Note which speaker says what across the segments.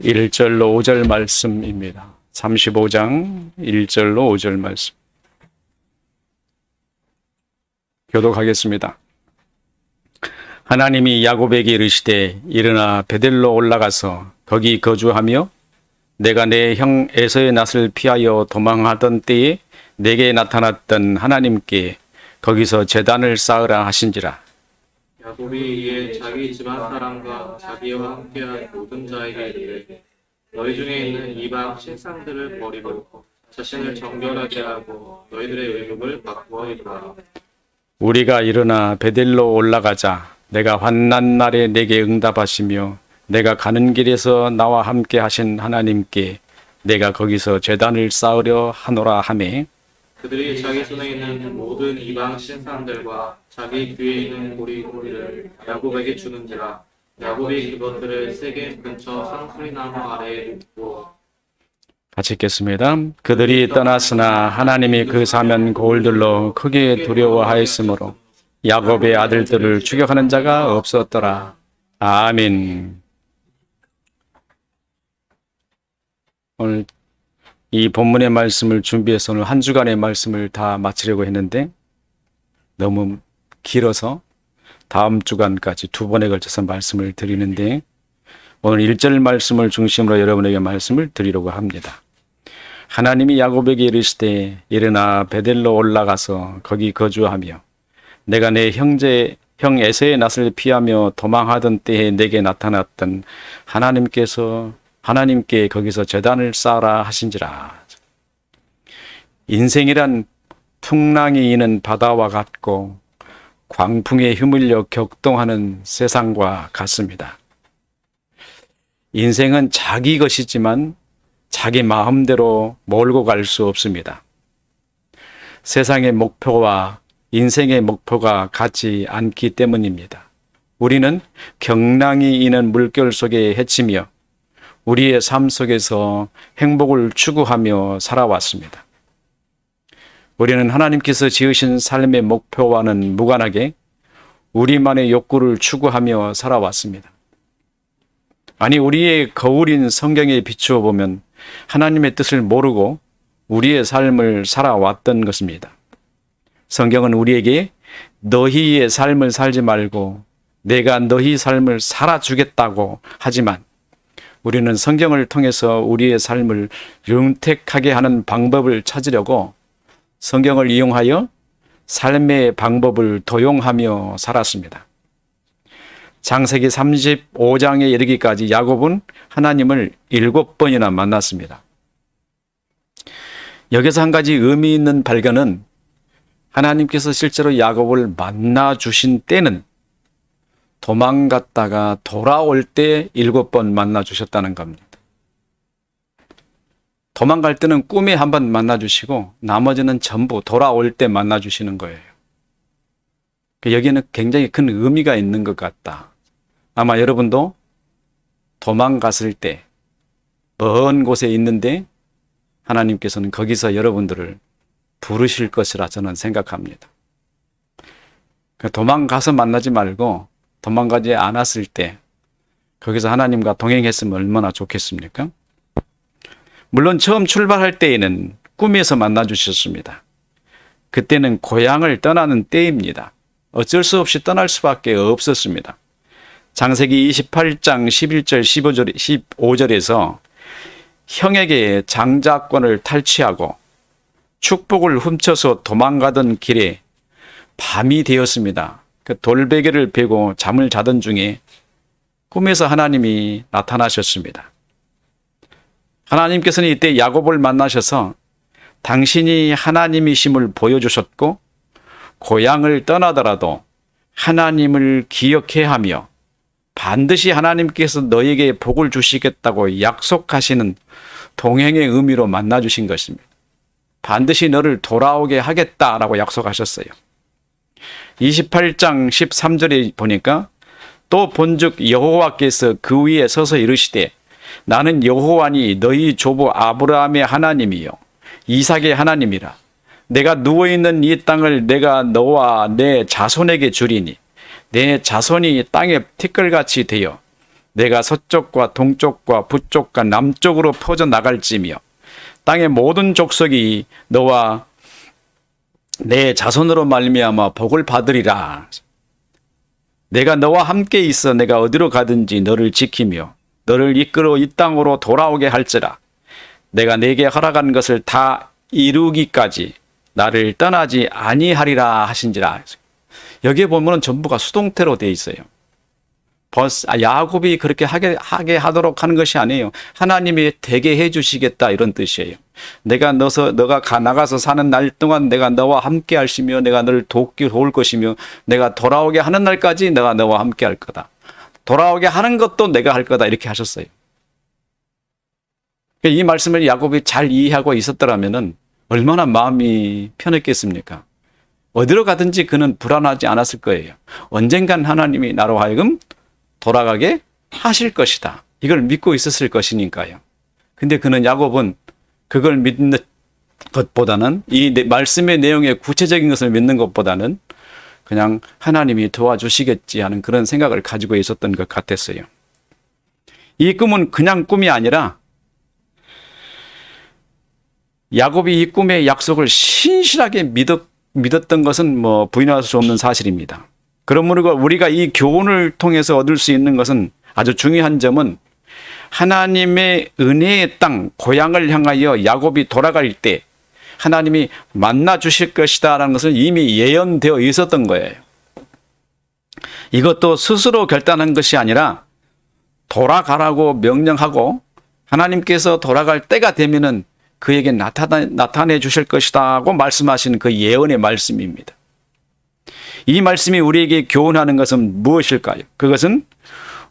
Speaker 1: 1절로 5절 말씀입니다. 35장 1절로 5절 말씀. 교독하겠습니다. 하나님이 야곱에게 이르시되 일어나 베델로 올라가서 거기 거주하며 내가 내 형 에서의 낯을 피하여 도망하던 때에 내게 나타났던 하나님께 거기서 제단을 쌓으라 하신지라.
Speaker 2: 야곱이 이에 자기 집안 사람과 자기와 함께한 모든 자에게 이르되 너희 중에 있는 이방 신상들을 버리고 자신을 정결하게 하고 너희들의 의복을 바꾸어 입어라.
Speaker 1: 우리가 일어나 베델로 올라가자. 내가 환난 날에 내게 응답하시며 내가 가는 길에서 나와 함께 하신 하나님께 내가 거기서 제단을 쌓으려 하노라 하매
Speaker 2: 그들이 자기 손에 있는 모든 이방 신상들과 자기 귀에 있는 고리를 야곱에게 주는지라. 야곱이 그것들을 세겜 근처 상수리나무 아래에 눕고
Speaker 1: 같이 읽겠습니다. 그들이 떠났으나 하나님이 그 사면 고을들로 크게 두려워하였으므로 야곱의 아들들을 추격하는 자가 없었더라. 아멘. 오늘 이 본문의 말씀을 준비해서 오늘 한 주간의 말씀을 다 마치려고 했는데 너무 길어서 다음 주간까지 두 번에 걸쳐서 말씀을 드리는데 오늘 1절 말씀을 중심으로 여러분에게 말씀을 드리려고 합니다. 하나님이 야곱에게 이르시되 일어나 베델로 올라가서 거기 거주하며 내가 내 형 에서의 낯을 피하며 도망하던 때에 내게 나타났던 하나님께 거기서 제단을 쌓아라 하신지라. 인생이란 풍랑이 이는 바다와 같고 광풍에 휘말려 격동하는 세상과 같습니다. 인생은 자기 것이지만 자기 마음대로 몰고 갈 수 없습니다. 세상의 목표와 인생의 목표가 같지 않기 때문입니다. 우리는 경랑이 이는 물결 속에 헤치며 우리의 삶 속에서 행복을 추구하며 살아왔습니다. 우리는 하나님께서 지으신 삶의 목표와는 무관하게 우리만의 욕구를 추구하며 살아왔습니다. 아니, 우리의 거울인 성경에 비추어 보면 하나님의 뜻을 모르고 우리의 삶을 살아왔던 것입니다. 성경은 우리에게 너희의 삶을 살지 말고 내가 너희 삶을 살아주겠다고 하지만 우리는 성경을 통해서 우리의 삶을 윤택하게 하는 방법을 찾으려고 성경을 이용하여 삶의 방법을 도용하며 살았습니다. 창세기 35장에 이르기까지 야곱은 하나님을 7번이나 만났습니다. 여기서 한 가지 의미 있는 발견은 하나님께서 실제로 야곱을 만나 주신 때는 도망갔다가 돌아올 때 7번 만나 주셨다는 겁니다. 도망갈 때는 꿈에 한 번 만나 주시고 나머지는 전부 돌아올 때 만나 주시는 거예요. 여기에는 굉장히 큰 의미가 있는 것 같다. 아마 여러분도 도망갔을 때 먼 곳에 있는데 하나님께서는 거기서 여러분들을 부르실 것이라 저는 생각합니다. 도망가서 만나지 말고 도망가지 않았을 때 거기서 하나님과 동행했으면 얼마나 좋겠습니까? 물론 처음 출발할 때에는 꿈에서 만나 주셨습니다. 그때는 고향을 떠나는 때입니다. 어쩔 수 없이 떠날 수밖에 없었습니다. 창세기 28장 11절 15절에서 형에게 장자권을 탈취하고 축복을 훔쳐서 도망가던 길에 밤이 되었습니다. 그 돌베개를 베고 잠을 자던 중에 꿈에서 하나님이 나타나셨습니다. 하나님께서는 이때 야곱을 만나셔서 당신이 하나님이심을 보여주셨고 고향을 떠나더라도 하나님을 기억해야 하며 반드시 하나님께서 너에게 복을 주시겠다고 약속하시는 동행의 의미로 만나주신 것입니다. 반드시 너를 돌아오게 하겠다라고 약속하셨어요. 28장 13절에 보니까 또 본즉 여호와께서 그 위에 서서 이르시되 나는 여호와니 너희 조부 아브라함의 하나님이요 이삭의 하나님이라. 내가 누워있는 이 땅을 내가 너와 내 자손에게 주리니 내 자손이 땅에 티끌같이 되어 내가 서쪽과 동쪽과 북쪽과 남쪽으로 퍼져 나갈지며 땅의 모든 족속이 너와 내 자손으로 말미암아 복을 받으리라. 내가 너와 함께 있어 내가 어디로 가든지 너를 지키며 너를 이끌어 이 땅으로 돌아오게 할지라. 내가 내게 허락한 것을 다 이루기까지 나를 떠나지 아니하리라 하신지라. 여기에 보면 전부가 수동태로 되어 있어요. 야곱이 그렇게 하게 하도록 하는 것이 아니에요. 하나님이 되게 해주시겠다 이런 뜻이에요. 너가 나가서 사는 날 동안 내가 너와 함께 하시며 내가 너를 도울 것이며 내가 돌아오게 하는 날까지 내가 너와 함께 할 거다. 돌아오게 하는 것도 내가 할 거다 이렇게 하셨어요. 이 말씀을 야곱이 잘 이해하고 있었더라면 얼마나 마음이 편했겠습니까? 어디로 가든지 그는 불안하지 않았을 거예요. 언젠간 하나님이 나로 하여금 돌아가게 하실 것이다. 이걸 믿고 있었을 것이니까요. 근데 야곱은 그걸 믿는 것보다는 이 말씀의 내용의 구체적인 것을 믿는 것보다는 그냥 하나님이 도와주시겠지 하는 그런 생각을 가지고 있었던 것 같았어요. 이 꿈은 그냥 꿈이 아니라 야곱이 이 꿈의 약속을 신실하게 믿었던 것은 부인할 수 없는 사실입니다. 그러므로 우리가 이 교훈을 통해서 얻을 수 있는 것은 아주 중요한 점은 하나님의 은혜의 땅, 고향을 향하여 야곱이 돌아갈 때 하나님이 만나 주실 것이다 라는 것을 이미 예언되어 있었던 거예요. 이것도 스스로 결단한 것이 아니라 돌아가라고 명령하고 하나님께서 돌아갈 때가 되면은 그에게 나타내 주실 것이다 고 말씀하신 그 예언의 말씀입니다. 이 말씀이 우리에게 교훈하는 것은 무엇일까요? 그것은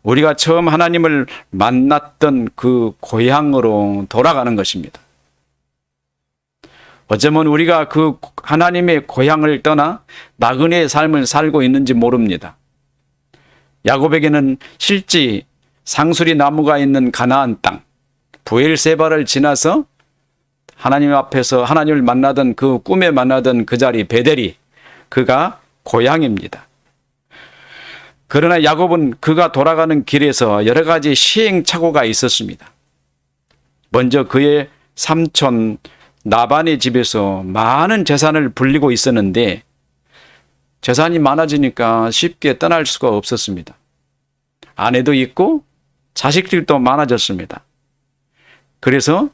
Speaker 1: 우리가 처음 하나님을 만났던 그 고향으로 돌아가는 것입니다. 어쩌면 우리가 그 하나님의 고향을 떠나 나그네의 삶을 살고 있는지 모릅니다. 야곱에게는 실제 상수리 나무가 있는 가나안 땅, 부엘세바를 지나서 하나님 앞에서 하나님을 만나던 그 꿈에 만나던 그 자리 베델이 그가 고향입니다. 그러나 야곱은 그가 돌아가는 길에서 여러 가지 시행착오가 있었습니다. 먼저 그의 삼촌 나반의 집에서 많은 재산을 불리고 있었는데 재산이 많아지니까 쉽게 떠날 수가 없었습니다. 아내도 있고 자식들도 많아졌습니다. 그래서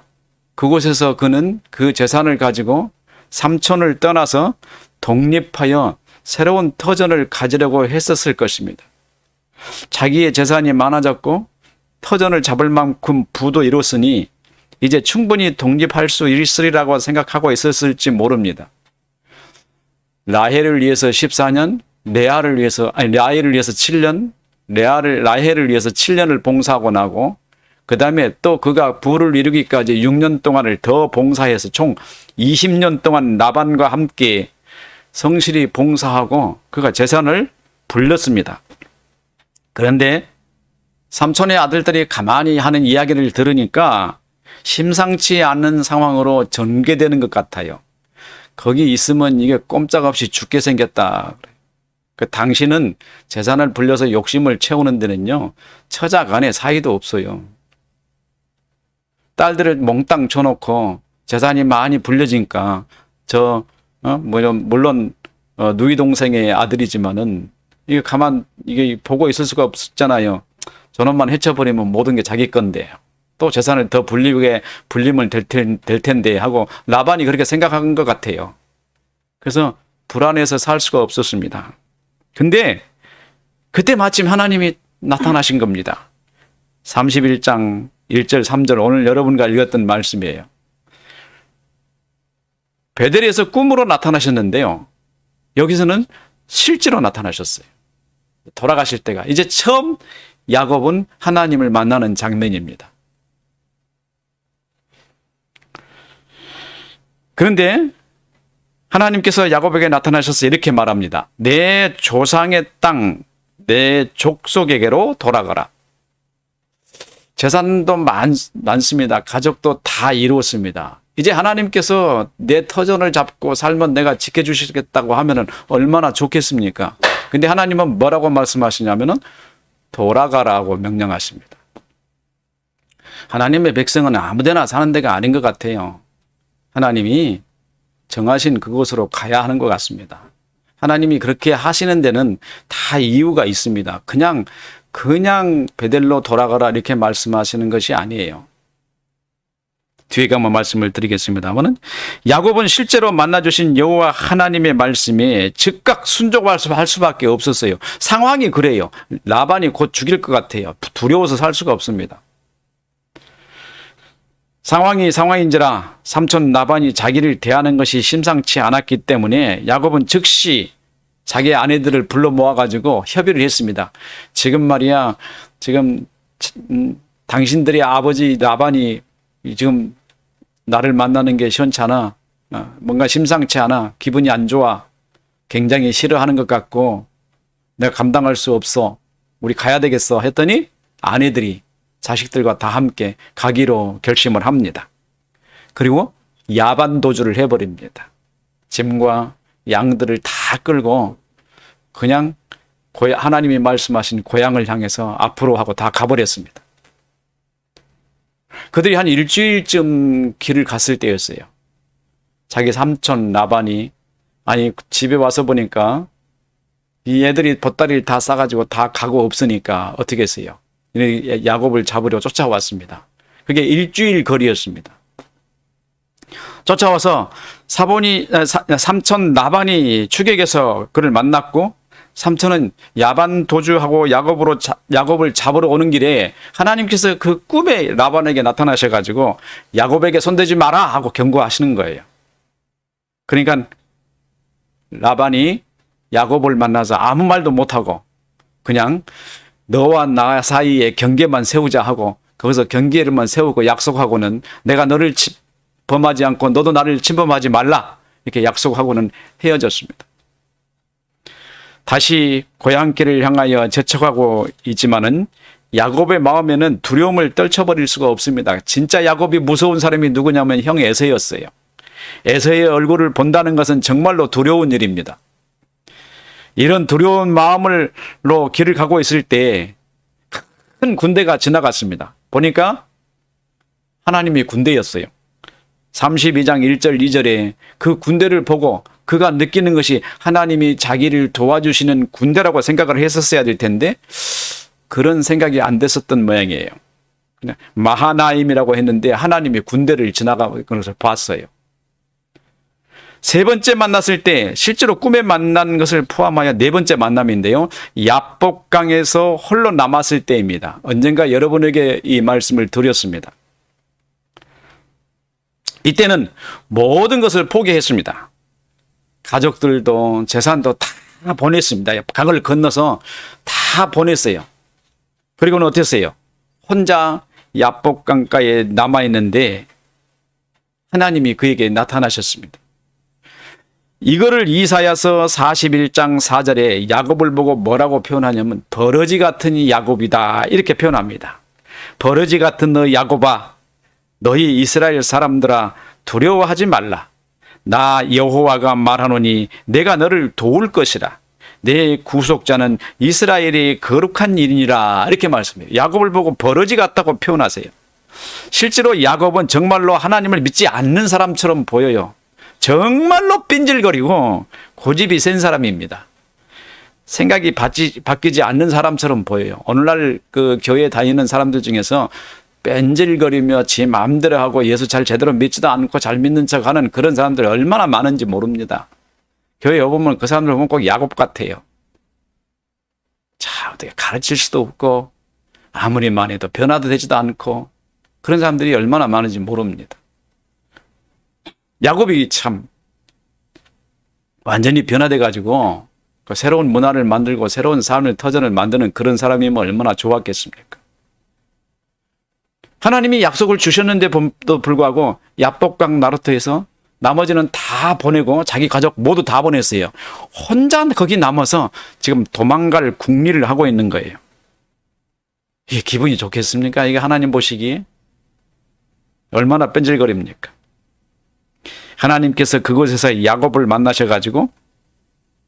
Speaker 1: 그곳에서 그는 그 재산을 가지고 삼촌을 떠나서 독립하여 새로운 터전을 가지려고 했었을 것입니다. 자기의 재산이 많아졌고 터전을 잡을 만큼 부도 이뤘으니 이제 충분히 독립할 수 있으리라고 생각하고 있었을지 모릅니다. 라헬을 위해서 14년, 라헬을 위해서 7년, 라헬을 위해서 7년을 봉사하고 나고 그 다음에 또 그가 부를 이루기까지 6년 동안을 더 봉사해서 총 20년 동안 라반과 함께 성실히 봉사하고 그가 재산을 불렸습니다. 그런데 삼촌의 아들들이 가만히 하는 이야기를 들으니까 심상치 않은 상황으로 전개되는 것 같아요. 거기 있으면 이게 꼼짝없이 죽게 생겼다. 그 당신은 재산을 불려서 욕심을 채우는 데는요, 처자 간에 사이도 없어요. 딸들을 몽땅 줘놓고 재산이 많이 불려지니까 물론 누이 동생의 아들이지만은 이게 보고 있을 수가 없잖아요. 저놈만 해쳐버리면 모든 게 자기 건데 또 재산을 더 불리면 될 텐데 하고 라반이 그렇게 생각한 것 같아요. 그래서 불안해서 살 수가 없었습니다. 근데 그때 마침 하나님이 나타나신 겁니다. 31장 1절 3절 오늘 여러분과 읽었던 말씀이에요. 베델에서 꿈으로 나타나셨는데요. 여기서는 실제로 나타나셨어요. 돌아가실 때가 이제 처음 야곱은 하나님을 만나는 장면입니다. 그런데 하나님께서 야곱에게 나타나셔서 이렇게 말합니다. 내 조상의 땅, 내 족속에게로 돌아가라. 재산도 많습니다. 가족도 다 이루었습니다. 이제 하나님께서 내 터전을 잡고 살면 내가 지켜주시겠다고 하면은 얼마나 좋겠습니까? 근데 하나님은 뭐라고 말씀하시냐면은 돌아가라고 명령하십니다. 하나님의 백성은 아무데나 사는 데가 아닌 것 같아요. 하나님이 정하신 그곳으로 가야 하는 것 같습니다. 하나님이 그렇게 하시는 데는 다 이유가 있습니다. 그냥 베델로 돌아가라 이렇게 말씀하시는 것이 아니에요. 뒤에 가면 말씀을 드리겠습니다만은 야곱은 실제로 만나주신 여호와 하나님의 말씀에 즉각 순종할 수밖에 없었어요. 상황이 그래요. 라반이 곧 죽일 것 같아요. 두려워서 살 수가 없습니다. 상황인지라 삼촌 라반이 자기를 대하는 것이 심상치 않았기 때문에 야곱은 즉시 자기 아내들을 불러 모아가지고 협의를 했습니다. 지금 말이야, 당신들의 아버지 라반이 지금 나를 만나는 게 시원찮아. 뭔가 심상치 않아. 기분이 안 좋아. 굉장히 싫어하는 것 같고 내가 감당할 수 없어. 우리 가야 되겠어 했더니 아내들이 자식들과 다 함께 가기로 결심을 합니다. 그리고 야반 도주를 해버립니다. 짐과 양들을 다 끌고 그냥 하나님이 말씀하신 고향을 향해서 앞으로 하고 다 가버렸습니다. 그들이 한 일주일쯤 길을 갔을 때였어요. 자기 삼촌 라반이 집에 와서 보니까 이 애들이 보따리를 다 싸가지고 다 가고 없으니까 어떻게 했어요? 야곱을 잡으려 쫓아왔습니다. 그게 일주일 거리였습니다. 쫓아와서 삼촌 라반이 추격해서 그를 만났고 삼촌은 야반 도주하고 야곱을 잡으러 오는 길에 하나님께서 그 꿈에 라반에게 나타나셔가지고 야곱에게 손대지 마라 하고 경고하시는 거예요. 그러니까 라반이 야곱을 만나서 아무 말도 못하고 그냥 너와 나 사이에 경계만 세우자 하고 거기서 경계를만 세우고 약속하고는 내가 너를 범하지 않고 너도 나를 침범하지 말라 이렇게 약속하고는 헤어졌습니다. 다시 고향길을 향하여 재촉하고 있지만은 야곱의 마음에는 두려움을 떨쳐버릴 수가 없습니다. 진짜 야곱이 무서운 사람이 누구냐면 형 에서였어요. 에서의 얼굴을 본다는 것은 정말로 두려운 일입니다. 이런 두려운 마음으로 길을 가고 있을 때 큰 군대가 지나갔습니다. 보니까 하나님이 군대였어요. 32장 1절 2절에 그 군대를 보고 그가 느끼는 것이 하나님이 자기를 도와주시는 군대라고 생각을 했었어야 될 텐데 그런 생각이 안 됐었던 모양이에요. 그냥 마하나임이라고 했는데 하나님이 군대를 지나가는 것을 봤어요. 세 번째 만났을 때 실제로 꿈에 만난 것을 포함하여 네 번째 만남인데요. 야복강에서 홀로 남았을 때입니다. 언젠가 여러분에게 이 말씀을 드렸습니다. 이때는 모든 것을 포기했습니다. 가족들도 재산도 다 보냈습니다. 강을 건너서 다 보냈어요. 그리고는 어땠어요? 혼자 야복강가에 남아있는데 하나님이 그에게 나타나셨습니다. 이거를 이사야서 41장 4절에 야곱을 보고 뭐라고 표현하냐면 버러지 같은 야곱이다 이렇게 표현합니다. 버러지 같은 너 야곱아 너희 이스라엘 사람들아 두려워하지 말라. 나 여호와가 말하노니 내가 너를 도울 것이라. 내 구속자는 이스라엘의 거룩한 일이니라 이렇게 말씀해요. 야곱을 보고 버러지 같다고 표현하세요. 실제로 야곱은 정말로 하나님을 믿지 않는 사람처럼 보여요. 정말로 삔질거리고 고집이 센 사람입니다. 생각이 바뀌지 않는 사람처럼 보여요. 오늘날 그 교회 다니는 사람들 중에서 뺀질거리며 지 마음대로 하고 예수 잘 제대로 믿지도 않고 잘 믿는 척하는 그런 사람들이 얼마나 많은지 모릅니다. 교회에 보면 그 사람들 보면 꼭 야곱 같아요. 자, 어떻게 가르칠 수도 없고 아무리 말해도 변화도 되지도 않고 그런 사람들이 얼마나 많은지 모릅니다. 야곱이 참 완전히 변화돼가지고 그 새로운 문화를 만들고 새로운 삶의 터전을 만드는 그런 사람이면 얼마나 좋았겠습니까? 하나님이 약속을 주셨는데도 불구하고 야복강 나루터에서 나머지는 다 보내고 자기 가족 모두 다 보냈어요. 혼자 거기 남아서 지금 도망갈 궁리를 하고 있는 거예요. 이게 기분이 좋겠습니까? 이게 하나님 보시기에 얼마나 뺀질거립니까? 하나님께서 그곳에서 야곱을 만나셔가지고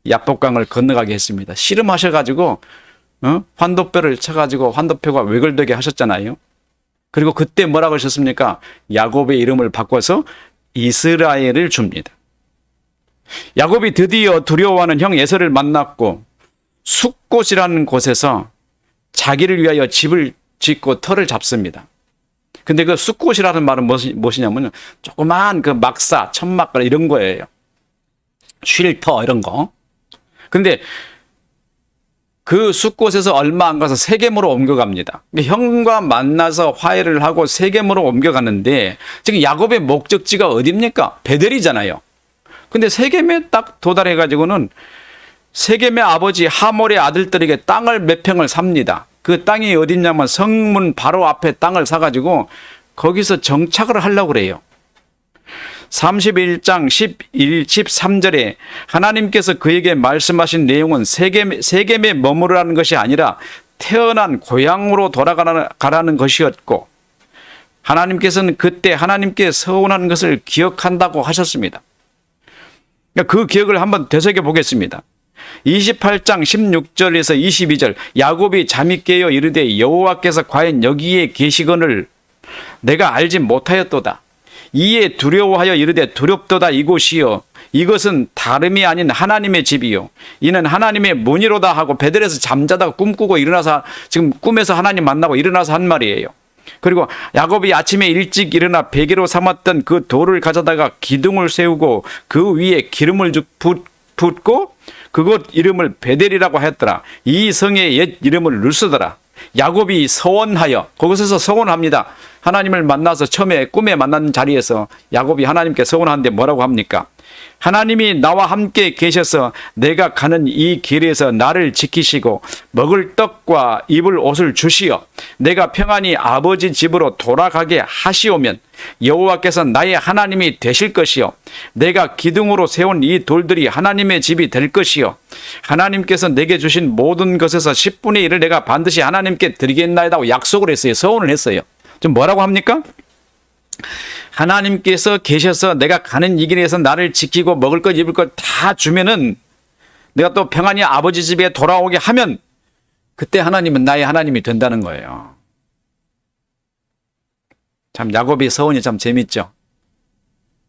Speaker 1: 야복강을 건너가게 했습니다. 씨름하셔가지고 환도뼈를 쳐가지고 환도뼈가 왜글되게 하셨잖아요. 그리고 그때 뭐라고 하셨습니까? 야곱의 이름을 바꿔서 이스라엘을 줍니다. 야곱이 드디어 두려워하는 형 에서를 만났고 숫곳이라는 곳에서 자기를 위하여 집을 짓고 터를 잡습니다. 근데 그 숫곳이라는 말은 무엇이냐면 조그만 그 막사, 천막 이런 거예요. 쉴터 이런 거. 근데 그 숫곳에서 얼마 안 가서 세겜으로 옮겨갑니다. 형과 만나서 화해를 하고 세겜으로 옮겨가는데 지금 야곱의 목적지가 어디입니까? 베델이잖아요. 근데 세겜에 딱 도달해가지고는 세겜의 아버지 하몰의 아들들에게 땅을 몇 평을 삽니다. 그 땅이 어딨냐면 성문 바로 앞에 땅을 사가지고 거기서 정착을 하려고 그래요. 31장 13절에 하나님께서 그에게 말씀하신 내용은 세겜에 머무르라는 것이 아니라 태어난 고향으로 돌아가라는 것이었고 하나님께서는 그때 하나님께 서운한 것을 기억한다고 하셨습니다. 그 기억을 한번 되새겨 보겠습니다. 28장 16절에서 22절 야곱이 잠이 깨어 이르되 여호와께서 과연 여기에 계시거늘 내가 알지 못하였도다. 이에 두려워하여 이르되 두렵도다 이곳이요 이것은 다름이 아닌 하나님의 집이요 이는 하나님의 문이로다 하고 베델에서 잠자다가 꿈꾸고 일어나서 지금 꿈에서 하나님 만나고 일어나서 한 말이에요. 그리고 야곱이 아침에 일찍 일어나 베개로 삼았던 그 돌을 가져다가 기둥을 세우고 그 위에 기름을 붓고 그곳 이름을 베델이라고 하였더라. 이 성의 옛 이름을 루스더라. 야곱이 서원하여 그곳에서 서원합니다. 하나님을 만나서 처음에 꿈에 만난 자리에서 야곱이 하나님께 서원하는데 뭐라고 합니까? 하나님이 나와 함께 계셔서 내가 가는 이 길에서 나를 지키시고 먹을 떡과 입을 옷을 주시어 내가 평안히 아버지 집으로 돌아가게 하시오면 여호와께서 나의 하나님이 되실 것이요 내가 기둥으로 세운 이 돌들이 하나님의 집이 될 것이요 하나님께서 내게 주신 모든 것에서 10분의 1을 내가 반드시 하나님께 드리겠나이다고 약속을 했어요. 서원을 했어요. 좀 뭐라고 합니까? 하나님께서 계셔서 내가 가는 이 길에서 나를 지키고 먹을 것 입을 것 다 주면은 내가 또 평안히 아버지 집에 돌아오게 하면 그때 하나님은 나의 하나님이 된다는 거예요. 참 야곱의 서원이 참 재밌죠.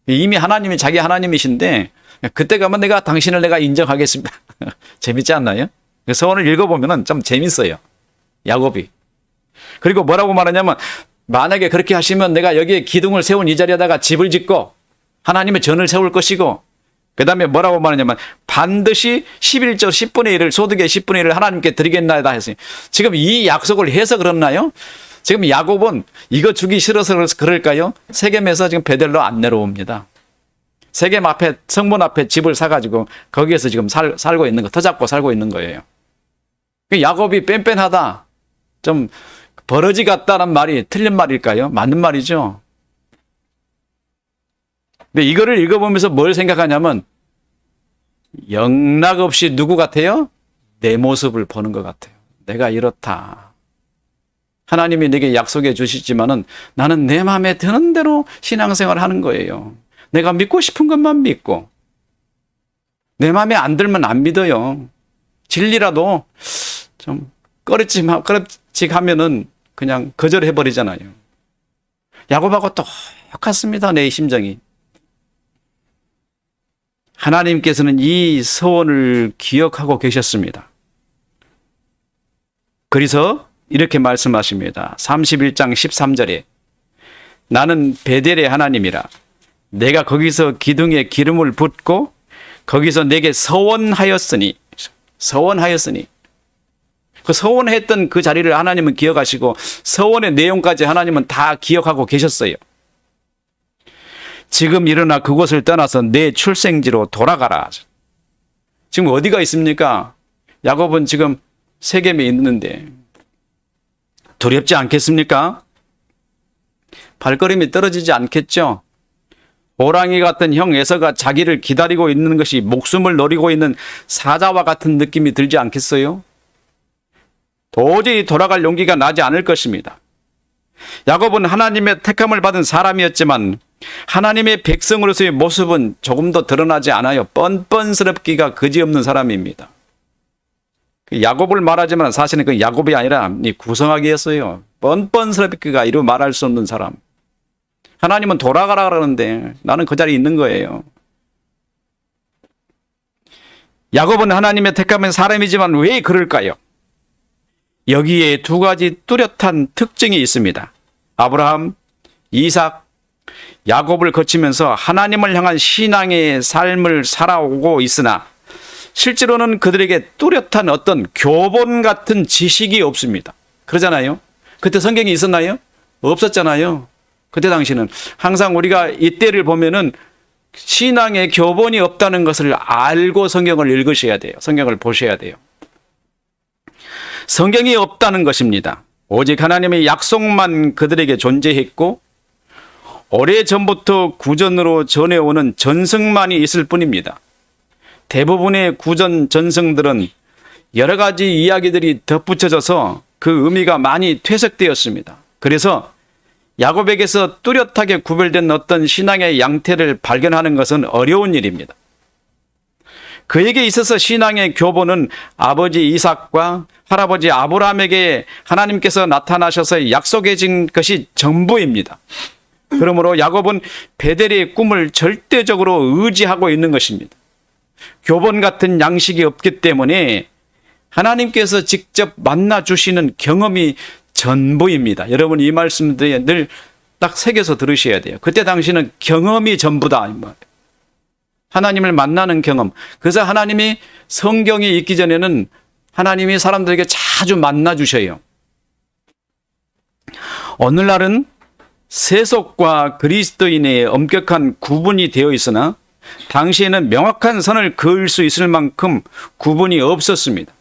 Speaker 1: 이미 하나님이 자기 하나님이신데 그때 가면 내가 당신을 내가 인정하겠습니다. 재밌지 않나요? 서원을 읽어보면 좀 재밌어요. 야곱이. 그리고 뭐라고 말하냐면 만약에 그렇게 하시면 내가 여기에 기둥을 세운 이 자리에다가 집을 짓고 하나님의 전을 세울 것이고 그 다음에 뭐라고 말하냐면 반드시 11조 10분의 1을 소득의 10분의 1을 하나님께 드리겠나이다 했어요. 지금 이 약속을 해서 그렇나요? 지금 야곱은 이거 주기 싫어서 그럴까요? 세겜에서 지금 베델로 안 내려옵니다. 세겜 앞에 성문 앞에 집을 사가지고 거기에서 지금 살고 있는 거 터잡고 살고 있는 거예요. 야곱이 뺀뺀하다 좀 버러지 같다는 말이 틀린 말일까요? 맞는 말이죠. 근데 이거를 읽어보면서 뭘 생각하냐면 영락없이 누구 같아요? 내 모습을 보는 것 같아요. 내가 이렇다. 하나님이 내게 약속해 주시지만은 나는 내 마음에 드는 대로 신앙생활을 하는 거예요. 내가 믿고 싶은 것만 믿고 내 마음에 안 들면 안 믿어요. 진리라도 좀 꺼릿직하면은 그냥 거절해버리잖아요. 야곱하고 똑같습니다. 내 심정이. 하나님께서는 이 서원을 기억하고 계셨습니다. 그래서 이렇게 말씀하십니다. 31장 13절에 나는 베델의 하나님이라 내가 거기서 기둥에 기름을 붓고 거기서 내게 서원하였으니 그 서원했던 그 자리를 하나님은 기억하시고 서원의 내용까지 하나님은 다 기억하고 계셨어요. 지금 일어나 그곳을 떠나서 내 출생지로 돌아가라. 지금 어디가 있습니까? 야곱은 지금 세겜에 있는데 두렵지 않겠습니까? 발걸음이 떨어지지 않겠죠? 호랑이 같은 형 에서가 자기를 기다리고 있는 것이 목숨을 노리고 있는 사자와 같은 느낌이 들지 않겠어요? 도저히 돌아갈 용기가 나지 않을 것입니다. 야곱은 하나님의 택함을 받은 사람이었지만 하나님의 백성으로서의 모습은 조금도 드러나지 않아요. 뻔뻔스럽기가 그지없는 사람입니다. 야곱을 말하지만 사실은 그 야곱이 아니라 이 구성하기였어요. 뻔뻔스럽게 그가 이루 말할 수 없는 사람. 하나님은 돌아가라 그러는데 나는 그 자리에 있는 거예요. 야곱은 하나님의 택하면 사람이지만 왜 그럴까요? 여기에 두 가지 뚜렷한 특징이 있습니다. 아브라함, 이삭, 야곱을 거치면서 하나님을 향한 신앙의 삶을 살아오고 있으나 실제로는 그들에게 뚜렷한 어떤 교본 같은 지식이 없습니다. 그러잖아요. 그때 성경이 있었나요? 없었잖아요. 그때 당시는 항상 우리가 이때를 보면은 신앙의 교본이 없다는 것을 알고 성경을 읽으셔야 돼요. 성경을 보셔야 돼요. 성경이 없다는 것입니다. 오직 하나님의 약속만 그들에게 존재했고 오래전부터 구전으로 전해오는 전승만이 있을 뿐입니다. 대부분의 구전 전승들은 여러 가지 이야기들이 덧붙여져서 그 의미가 많이 퇴색되었습니다. 그래서 야곱에게서 뚜렷하게 구별된 어떤 신앙의 양태를 발견하는 것은 어려운 일입니다. 그에게 있어서 신앙의 교본은 아버지 이삭과 할아버지 아브라함에게 하나님께서 나타나셔서 약속해 진 것이 전부입니다. 그러므로 야곱은 베델의 꿈을 절대적으로 의지하고 있는 것입니다. 교본 같은 양식이 없기 때문에 하나님께서 직접 만나 주시는 경험이 전부입니다. 여러분 이 말씀들 늘 딱 새겨서 들으셔야 돼요. 그때 당시는 경험이 전부다. 하나님을 만나는 경험. 그래서 하나님이 성경이 있기 전에는 하나님이 사람들에게 자주 만나 주셔요. 오늘날은 세속과 그리스도인의 엄격한 구분이 되어 있으나 당시에는 명확한 선을 그을 수 있을 만큼 구분이 없었습니다.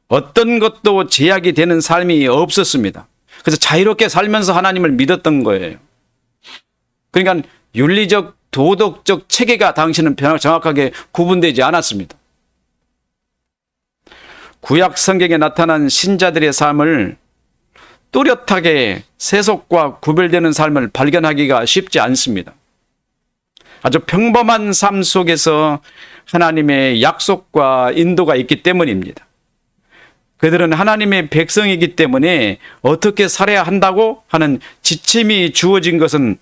Speaker 1: 어떤 것도 제약이 되는 삶이 없었습니다. 그래서 자유롭게 살면서 하나님을 믿었던 거예요. 그러니까 윤리적, 도덕적 체계가 당시는 정확하게 구분되지 않았습니다. 구약 성경에 나타난 신자들의 삶을 뚜렷하게 세속과 구별되는 삶을 발견하기가 쉽지 않습니다. 아주 평범한 삶 속에서 하나님의 약속과 인도가 있기 때문입니다. 그들은 하나님의 백성이기 때문에 어떻게 살아야 한다고 하는 지침이 주어진 것은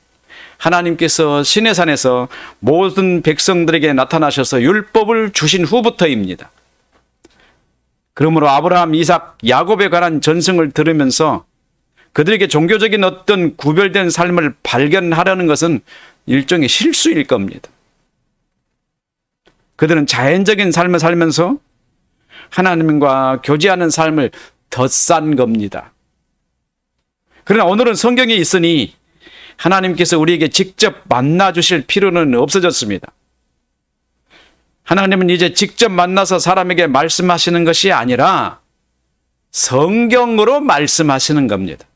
Speaker 1: 하나님께서 시내산에서 모든 백성들에게 나타나셔서 율법을 주신 후부터입니다. 그러므로 아브라함, 이삭, 야곱에 관한 전승을 들으면서 그들에게 종교적인 어떤 구별된 삶을 발견하려는 것은 일종의 실수일 겁니다. 그들은 자연적인 삶을 살면서 하나님과 교제하는 삶을 덧산 겁니다. 그러나 오늘은 성경이 있으니 하나님께서 우리에게 직접 만나 주실 필요는 없어졌습니다. 하나님은 이제 직접 만나서 사람에게 말씀하시는 것이 아니라 성경으로 말씀하시는 겁니다.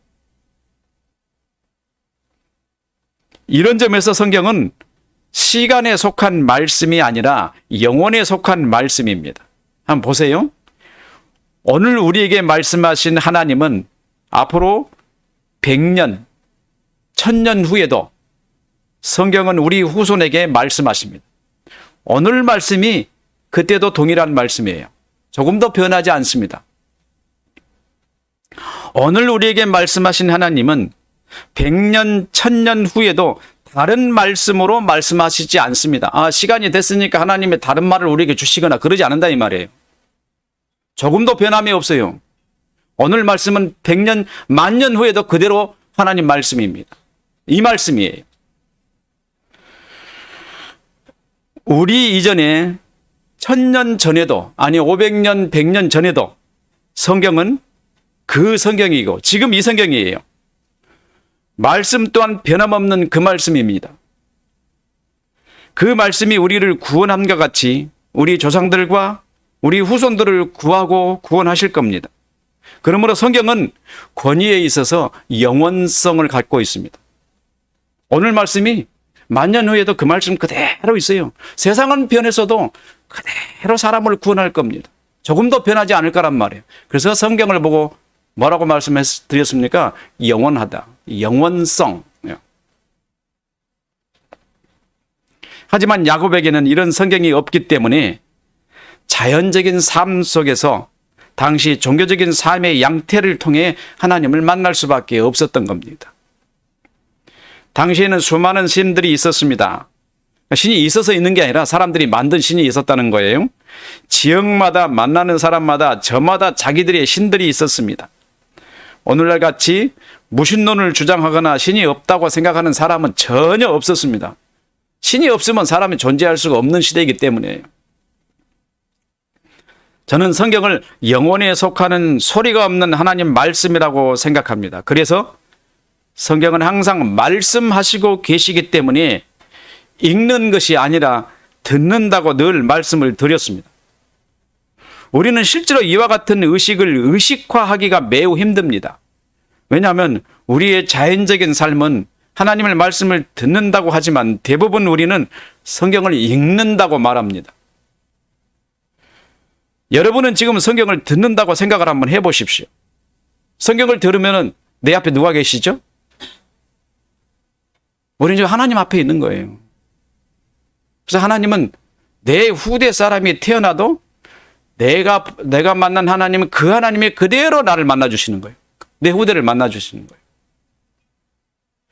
Speaker 1: 이런 점에서 성경은 시간에 속한 말씀이 아니라 영혼에 속한 말씀입니다. 한번 보세요. 오늘 우리에게 말씀하신 하나님은 앞으로 100년, 1000년 후에도 성경은 우리 후손에게 말씀하십니다. 오늘 말씀이 그때도 동일한 말씀이에요. 조금도 변하지 않습니다. 오늘 우리에게 말씀하신 하나님은 100년, 1000년 후에도 다른 말씀으로 말씀하시지 않습니다. 시간이 됐으니까 하나님의 다른 말을 우리에게 주시거나 그러지 않는다 이 말이에요. 조금도 변함이 없어요. 오늘 말씀은 100년, 10,000년 후에도 그대로 하나님 말씀입니다. 이 말씀이에요. 우리 이전에 1000년 전에도, 아니 500년, 100년 전에도 성경은 그 성경이고 지금 이 성경이에요. 말씀 또한 변함없는 그 말씀입니다. 그 말씀이 우리를 구원함과 같이 우리 조상들과 우리 후손들을 구하고 구원하실 겁니다. 그러므로 성경은 권위에 있어서 영원성을 갖고 있습니다. 오늘 말씀이 10,000년 후에도 그 말씀 그대로 있어요. 세상은 변했어도 그대로 사람을 구원할 겁니다. 조금도 변하지 않을 거란 말이에요. 그래서 성경을 보고 뭐라고 말씀드렸습니까? 영원하다. 영원성. 하지만 야곱에게는 이런 성경이 없기 때문에 자연적인 삶 속에서 당시 종교적인 삶의 양태를 통해 하나님을 만날 수밖에 없었던 겁니다. 당시에는 수많은 신들이 있었습니다. 신이 있어서 있는 게 아니라 사람들이 만든 신이 있었다는 거예요. 지역마다 만나는 사람마다 저마다 자기들의 신들이 있었습니다. 오늘날 같이 무신론을 주장하거나 신이 없다고 생각하는 사람은 전혀 없었습니다. 신이 없으면 사람이 존재할 수가 없는 시대이기 때문이에요. 저는 성경을 영혼에 속하는 소리가 없는 하나님 말씀이라고 생각합니다. 그래서 성경은 항상 말씀하시고 계시기 때문에 읽는 것이 아니라 듣는다고 늘 말씀을 드렸습니다. 우리는 실제로 이와 같은 의식을 의식화하기가 매우 힘듭니다. 왜냐하면 우리의 자연적인 삶은 하나님의 말씀을 듣는다고 하지만 대부분 우리는 성경을 읽는다고 말합니다. 여러분은 지금 성경을 듣는다고 생각을 한번 해보십시오. 성경을 들으면 내 앞에 누가 계시죠? 우리는 지금 하나님 앞에 있는 거예요. 그래서 하나님은 내 후대 사람이 태어나도 내가 만난 하나님은 그 하나님이 그대로 나를 만나주시는 거예요. 내 후대를 만나주시는 거예요.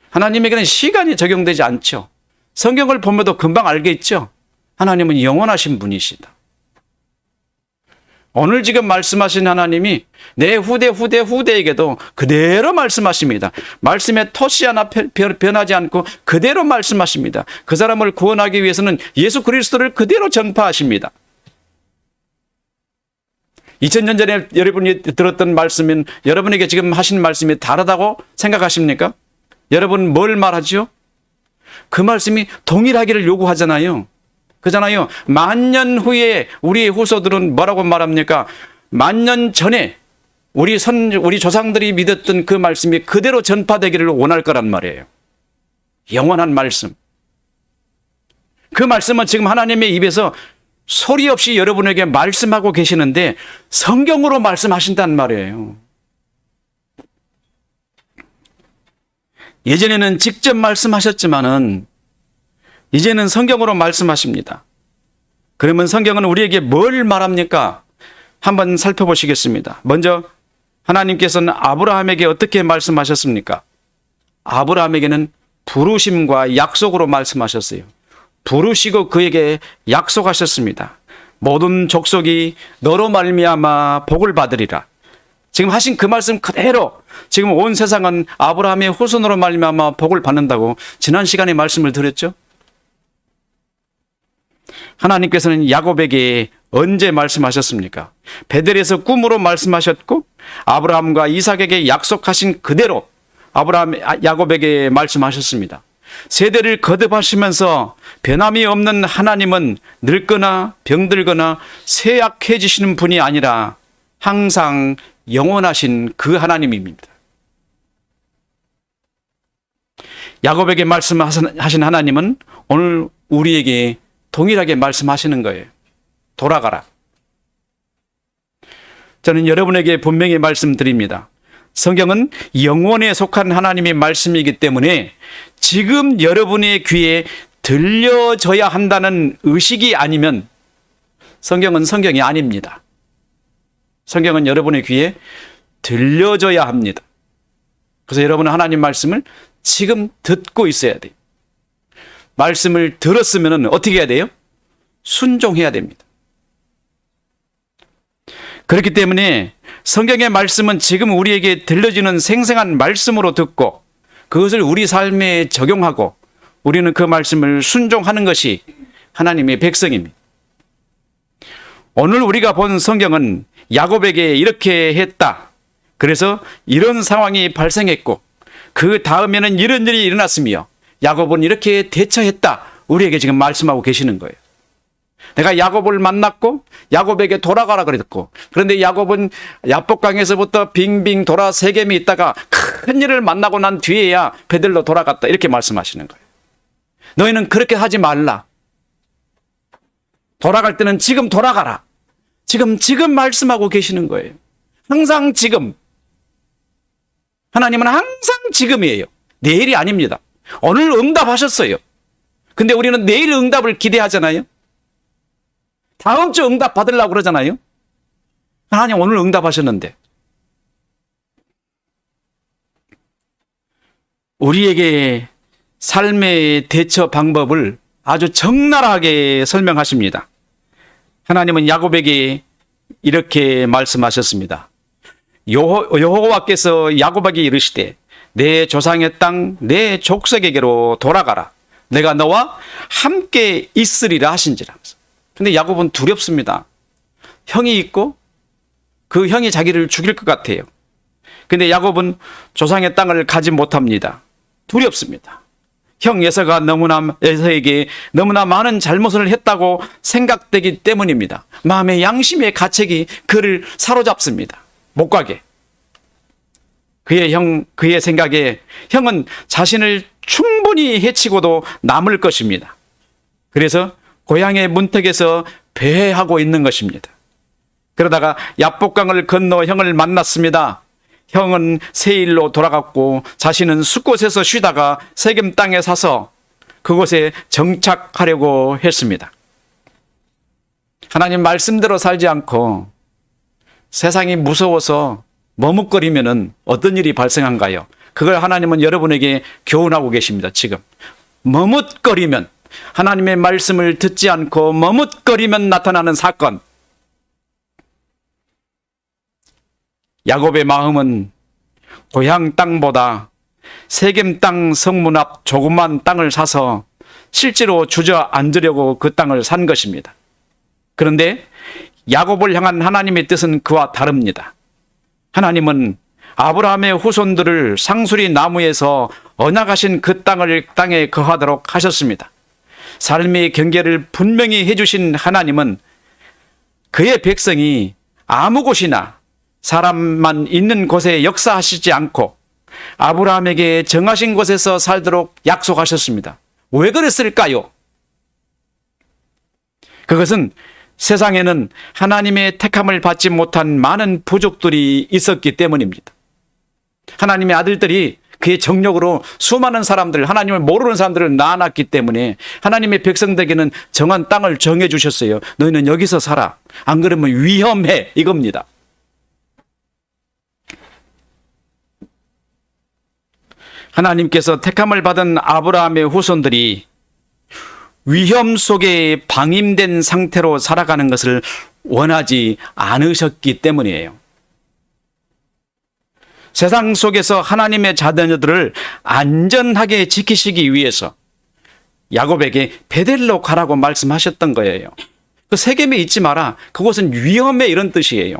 Speaker 1: 하나님에게는 시간이 적용되지 않죠. 성경을 보면도 금방 알겠죠. 하나님은 영원하신 분이시다. 오늘 지금 말씀하신 하나님이 내 후대에게도 그대로 말씀하십니다. 말씀의 토시 하나 변하지 않고 그대로 말씀하십니다. 그 사람을 구원하기 위해서는 예수 그리스도를 그대로 전파하십니다. 2000년 전에 여러분이 들었던 말씀은 여러분에게 지금 하신 말씀이 다르다고 생각하십니까? 여러분 뭘 말하죠? 그 말씀이 동일하기를 요구하잖아요. 그잖아요. 10,000년 후에 우리의 후손들은 뭐라고 말합니까? 10,000년 전에 우리 조상들이 믿었던 그 말씀이 그대로 전파되기를 원할 거란 말이에요. 영원한 말씀. 그 말씀은 지금 하나님의 입에서 소리 없이 여러분에게 말씀하고 계시는데 성경으로 말씀하신단 말이에요. 예전에는 직접 말씀하셨지만은 이제는 성경으로 말씀하십니다. 그러면 성경은 우리에게 뭘 말합니까? 한번 살펴보시겠습니다. 먼저 하나님께서는 아브라함에게 어떻게 말씀하셨습니까? 아브라함에게는 부르심과 약속으로 말씀하셨어요. 부르시고 그에게 약속하셨습니다. 모든 족속이 너로 말미암아 복을 받으리라. 지금 하신 그 말씀 그대로 지금 온 세상은 아브라함의 후손으로 말미암아 복을 받는다고 지난 시간에 말씀을 드렸죠. 하나님께서는 야곱에게 언제 말씀하셨습니까? 베델에서 꿈으로 말씀하셨고 아브라함과 이삭에게 약속하신 그대로 야곱에게 말씀하셨습니다. 세대를 거듭하시면서 변함이 없는 하나님은 늙거나 병들거나 쇠약해지시는 분이 아니라 항상 영원하신 그 하나님입니다. 야곱에게 말씀하신 하나님은 오늘 우리에게 동일하게 말씀하시는 거예요. 돌아가라. 저는 여러분에게 분명히 말씀드립니다. 성경은 영원에 속한 하나님의 말씀이기 때문에 지금 여러분의 귀에 들려져야 한다는 의식이 아니면 성경은 성경이 아닙니다. 성경은 여러분의 귀에 들려져야 합니다. 그래서 여러분은 하나님 말씀을 지금 듣고 있어야 돼요. 말씀을 들었으면 어떻게 해야 돼요? 순종해야 됩니다. 그렇기 때문에 성경의 말씀은 지금 우리에게 들려지는 생생한 말씀으로 듣고 그것을 우리 삶에 적용하고 우리는 그 말씀을 순종하는 것이 하나님의 백성입니다. 오늘 우리가 본 성경은 야곱에게 이렇게 했다. 그래서 이런 상황이 발생했고 그 다음에는 이런 일이 일어났으며 야곱은 이렇게 대처했다. 우리에게 지금 말씀하고 계시는 거예요. 내가 야곱을 만났고 야곱에게 돌아가라 그랬고 그런데 야곱은 야복강에서부터 빙빙 돌아 세겜이 있다가 큰 일을 만나고 난 뒤에야 베들로 돌아갔다. 이렇게 말씀하시는 거예요. 너희는 그렇게 하지 말라. 돌아갈 때는 지금 돌아가라. 지금 말씀하고 계시는 거예요. 항상 지금. 하나님은 항상 지금이에요. 내일이 아닙니다. 오늘 응답하셨어요. 근데 우리는 내일 응답을 기대하잖아요. 다음 주 응답 받으려고 그러잖아요. 하나님 오늘 응답하셨는데 우리에게 삶의 대처 방법을 아주 적나라하게 설명하십니다. 하나님은 야곱에게 이렇게 말씀하셨습니다. 여호와께서 야곱에게 이르시되 내 조상의 땅 내 족속에게로 돌아가라. 내가 너와 함께 있으리라 하신지라. 근데 야곱은 두렵습니다. 형이 있고 그 형이 자기를 죽일 것 같아요. 근데 야곱은 조상의 땅을 가지 못합니다. 두렵습니다. 형 에서에게 너무나 많은 잘못을 했다고 생각되기 때문입니다. 마음의 양심의 가책이 그를 사로잡습니다. 못 가게. 그의 생각에 형은 자신을 충분히 해치고도 남을 것입니다. 그래서 고향의 문턱에서 배회하고 있는 것입니다. 그러다가 야복강을 건너 형을 만났습니다. 형은 세일로 돌아갔고 자신은 숫곳에서 쉬다가 세겜 땅에 사서 그곳에 정착하려고 했습니다. 하나님 말씀대로 살지 않고 세상이 무서워서 머뭇거리면은 어떤 일이 발생한가요? 그걸 하나님은 여러분에게 교훈하고 계십니다. 지금 머뭇거리면, 하나님의 말씀을 듣지 않고 머뭇거리면 나타나는 사건. 야곱의 마음은 고향 땅보다 세겜 땅 성문 앞 조그만 땅을 사서 실제로 주저앉으려고 그 땅을 산 것입니다. 그런데 야곱을 향한 하나님의 뜻은 그와 다릅니다. 하나님은 아브라함의 후손들을 상수리 나무에서 언약하신 그 땅에 거하도록 하셨습니다. 삶의 경계를 분명히 해주신 하나님은 그의 백성이 아무 곳이나 사람만 있는 곳에 역사하시지 않고 아브라함에게 정하신 곳에서 살도록 약속하셨습니다. 왜 그랬을까요? 그것은 세상에는 하나님의 택함을 받지 못한 많은 부족들이 있었기 때문입니다. 하나님의 아들들이 그의 정력으로 수많은 사람들, 하나님을 모르는 사람들을 낳아놨기 때문에 하나님의 백성들에게는 정한 땅을 정해주셨어요. 너희는 여기서 살아. 안 그러면 위험해. 이겁니다. 하나님께서 택함을 받은 아브라함의 후손들이 위험 속에 방임된 상태로 살아가는 것을 원하지 않으셨기 때문이에요. 세상 속에서 하나님의 자녀들을 안전하게 지키시기 위해서 야곱에게 베델로 가라고 말씀하셨던 거예요. 그 세겜에 있지 마라. 그곳은 위험해, 이런 뜻이에요.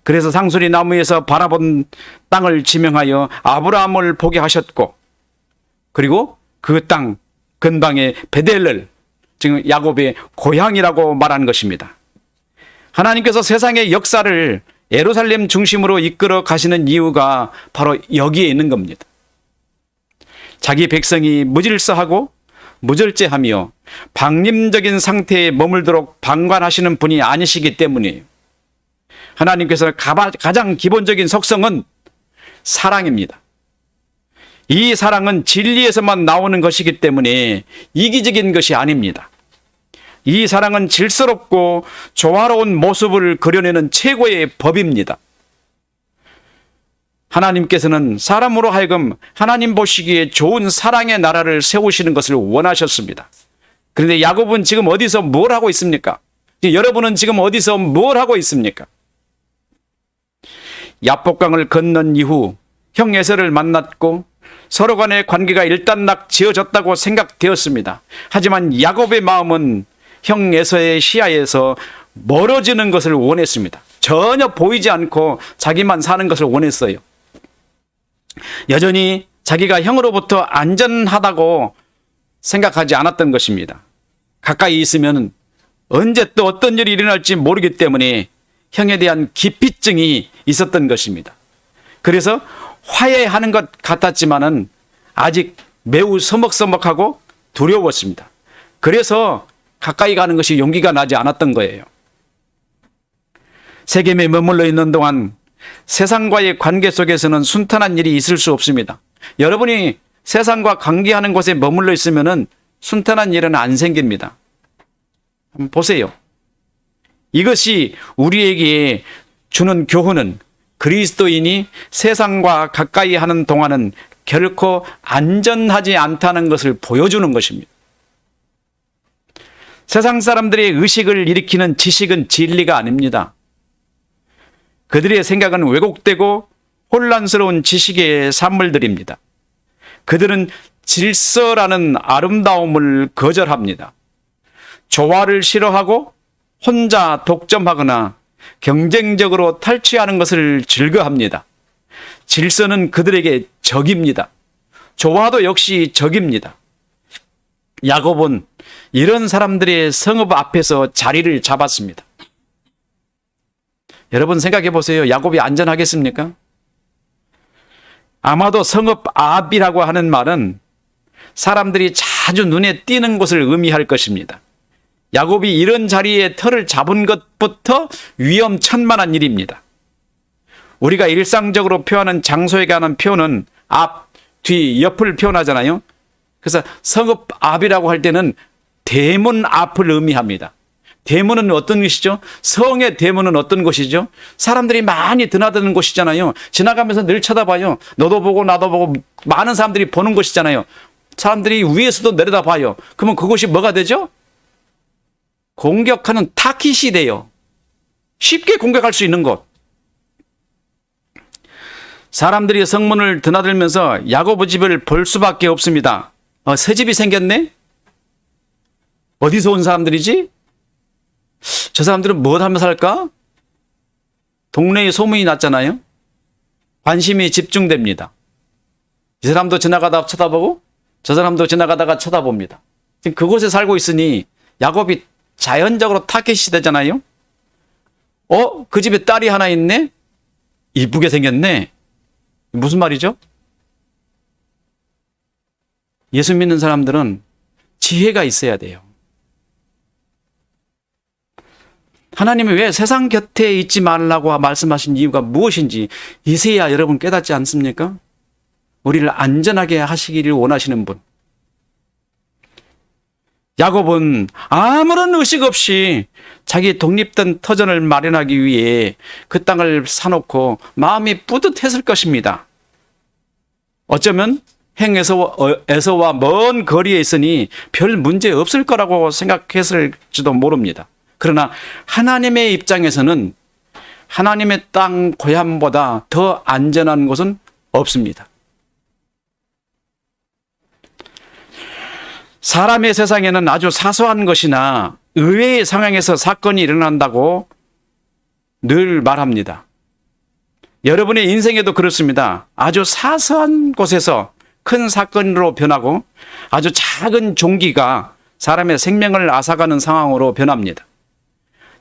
Speaker 1: 그래서 상수리 나무에서 바라본 땅을 지명하여 아브라함을 보게 하셨고, 그리고 그 땅 근방에 베델을, 지금 야곱의 고향이라고 말한 것입니다. 하나님께서 세상의 역사를 예루살렘 중심으로 이끌어 가시는 이유가 바로 여기에 있는 겁니다. 자기 백성이 무질서하고 무절제하며 방임적인 상태에 머물도록 방관하시는 분이 아니시기 때문이에요. 하나님께서는 가장 기본적인 속성은 사랑입니다. 이 사랑은 진리에서만 나오는 것이기 때문에 이기적인 것이 아닙니다. 이 사랑은 질서롭고 조화로운 모습을 그려내는 최고의 법입니다. 하나님께서는 사람으로 하여금 하나님 보시기에 좋은 사랑의 나라를 세우시는 것을 원하셨습니다. 그런데 야곱은 지금 어디서 뭘 하고 있습니까? 여러분은 지금 어디서 뭘 하고 있습니까? 야복강을 건넌 이후 형 에서를 만났고 서로 간의 관계가 일단락 지어졌다고 생각되었습니다. 하지만 야곱의 마음은 형 에서의 시야에서 멀어지는 것을 원했습니다. 전혀 보이지 않고 자기만 사는 것을 원했어요. 여전히 자기가 형으로부터 안전하다고 생각하지 않았던 것입니다. 가까이 있으면 언제 또 어떤 일이 일어날지 모르기 때문에 형에 대한 기피증이 있었던 것입니다. 그래서 화해하는 것 같았지만은 아직 매우 서먹서먹하고 두려웠습니다. 그래서 가까이 가는 것이 용기가 나지 않았던 거예요. 세겜에 머물러 있는 동안 세상과의 관계 속에서는 순탄한 일이 있을 수 없습니다. 여러분이 세상과 관계하는 곳에 머물러 있으면은 순탄한 일은 안 생깁니다. 한번 보세요. 이것이 우리에게 주는 교훈은 그리스도인이 세상과 가까이 하는 동안은 결코 안전하지 않다는 것을 보여주는 것입니다. 세상 사람들의 의식을 일으키는 지식은 진리가 아닙니다. 그들의 생각은 왜곡되고 혼란스러운 지식의 산물들입니다. 그들은 질서라는 아름다움을 거절합니다. 조화를 싫어하고 혼자 독점하거나 경쟁적으로 탈취하는 것을 즐거워합니다. 질서는 그들에게 적입니다. 조화도 역시 적입니다. 야곱은 이런 사람들의 성읍 앞에서 자리를 잡았습니다. 여러분 생각해 보세요. 야곱이 안전하겠습니까? 아마도 성읍 앞이라고 하는 말은 사람들이 자주 눈에 띄는 곳을 의미할 것입니다. 야곱이 이런 자리에 터를 잡은 것부터 위험천만한 일입니다. 우리가 일상적으로 표현하는 장소에 관한 표현은 앞, 뒤, 옆을 표현하잖아요. 그래서 성읍 앞이라고 할 때는 대문 앞을 의미합니다. 대문은 어떤 것이죠? 성의 대문은 어떤 곳이죠? 사람들이 많이 드나드는 곳이잖아요. 지나가면서 늘 쳐다봐요. 너도 보고 나도 보고 많은 사람들이 보는 곳이잖아요. 사람들이 위에서도 내려다봐요. 그러면 그곳이 뭐가 되죠? 공격하는 타깃이 돼요. 쉽게 공격할 수 있는 곳. 사람들이 성문을 드나들면서 야고보 집을 볼 수밖에 없습니다. 새 집이 생겼네? 어디서 온 사람들이지? 저 사람들은 뭘 하며 살까? 동네에 소문이 났잖아요. 관심이 집중됩니다. 이 사람도 지나가다 쳐다보고 저 사람도 지나가다가 쳐다봅니다. 지금 그곳에 살고 있으니 야곱이 자연적으로 타겟이 되잖아요. 그 집에 딸이 하나 있네? 이쁘게 생겼네. 무슨 말이죠? 예수 믿는 사람들은 지혜가 있어야 돼요. 하나님이 왜 세상 곁에 있지 말라고 말씀하신 이유가 무엇인지 이제야 여러분 깨닫지 않습니까? 우리를 안전하게 하시기를 원하시는 분. 야곱은 아무런 의식 없이 자기 독립된 터전을 마련하기 위해 그 땅을 사놓고 마음이 뿌듯했을 것입니다. 어쩌면 에서와 먼 거리에 있으니 별 문제 없을 거라고 생각했을지도 모릅니다. 그러나 하나님의 입장에서는 하나님의 땅 고향보다 더 안전한 곳은 없습니다. 사람의 세상에는 아주 사소한 것이나 의외의 상황에서 사건이 일어난다고 늘 말합니다. 여러분의 인생에도 그렇습니다. 아주 사소한 곳에서 큰 사건으로 변하고 아주 작은 종기가 사람의 생명을 앗아가는 상황으로 변합니다.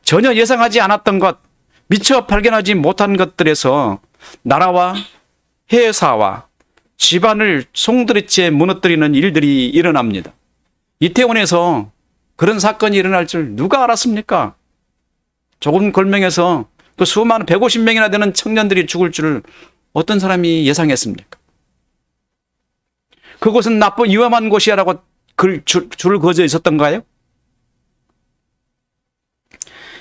Speaker 1: 전혀 예상하지 않았던 것, 미처 발견하지 못한 것들에서 나라와 회사와 집안을 송두리째 무너뜨리는 일들이 일어납니다. 이태원에서 그런 사건이 일어날 줄 누가 알았습니까? 조금 걸명해서 그 수많은 150명이나 되는 청년들이 죽을 줄을 어떤 사람이 예상했습니까? 그곳은 나쁜 위험한 곳이야라고 줄을 그어져 있었던가요?